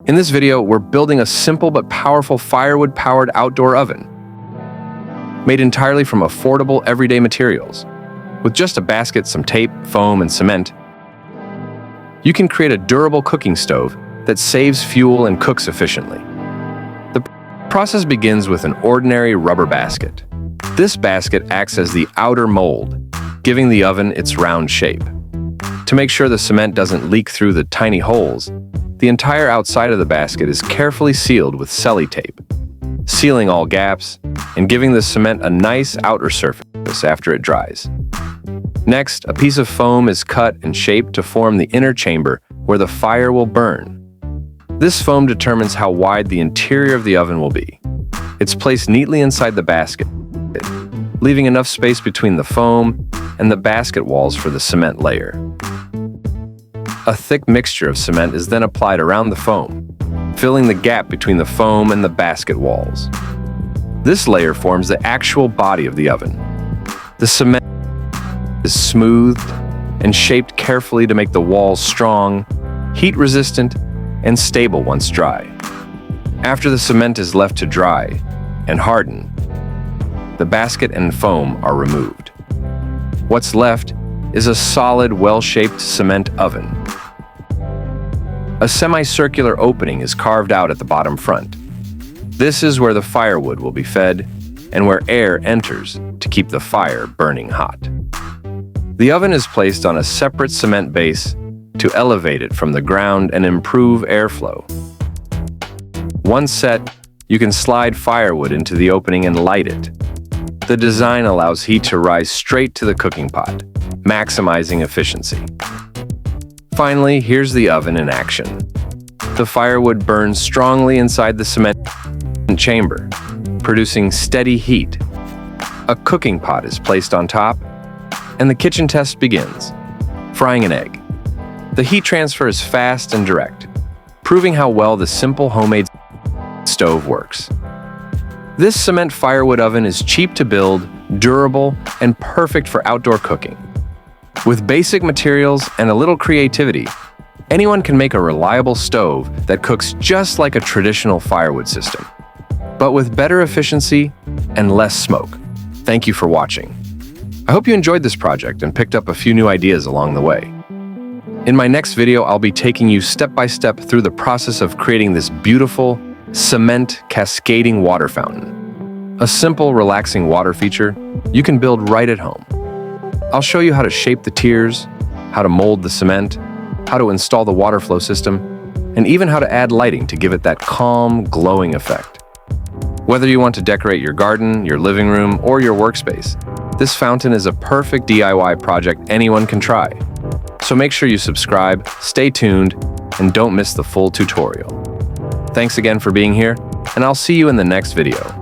In this video, we're building a simple but powerful firewood-powered outdoor oven, made entirely from affordable, everyday materials. With just a basket, some tape, foam, and cement, you can create a durable cooking stove that saves fuel and cooks efficiently. The process begins with an ordinary rubber basket. This basket acts as the outer mold, giving the oven its round shape. To make sure the cement doesn't leak through the tiny holes, the entire outside of the basket is carefully sealed with Selly tape, sealing all gaps and giving the cement a nice outer surface after it dries. Next, a piece of foam is cut and shaped to form the inner chamber where the fire will burn. This foam determines how wide the interior of the oven will be. It's placed neatly inside the basket, leaving enough space between the foam and the basket walls for the cement layer. A thick mixture of cement is then applied around the foam, filling the gap between the foam and the basket walls. This layer forms the actual body of the oven. The cement is smoothed and shaped carefully to make the walls strong, heat-resistant, and stable once dry. After the cement is left to dry and harden, the basket and foam are removed. What's left is a solid, well-shaped cement oven. A semicircular opening is carved out at the bottom front. This is where the firewood will be fed and where air enters to keep the fire burning hot. The oven is placed on a separate cement base to elevate it from the ground and improve airflow. Once set, you can slide firewood into the opening and light it. The design allows heat to rise straight to the cooking pot, maximizing efficiency. Finally, here's the oven in action. The firewood burns strongly inside the cement chamber, producing steady heat. A cooking pot is placed on top, and the kitchen test begins. Frying an egg. The heat transfer is fast and direct, proving how well the simple homemade stove works. This cement firewood oven is cheap to build, durable, and perfect for outdoor cooking. With basic materials and a little creativity, anyone can make a reliable stove that cooks just like a traditional firewood system, but with better efficiency and less smoke. Thank you for watching. I hope you enjoyed this project and picked up a few new ideas along the way. In my next video, I'll be taking you step by step through the process of creating this beautiful cement cascading water fountain. A simple, relaxing water feature you can build right at home. I'll show you how to shape the tiers, how to mold the cement, how to install the water flow system, and even how to add lighting to give it that calm, glowing effect. Whether you want to decorate your garden, your living room, or your workspace, this fountain is a perfect DIY project anyone can try. So make sure you subscribe, stay tuned, and don't miss the full tutorial. Thanks again for being here, and I'll see you in the next video.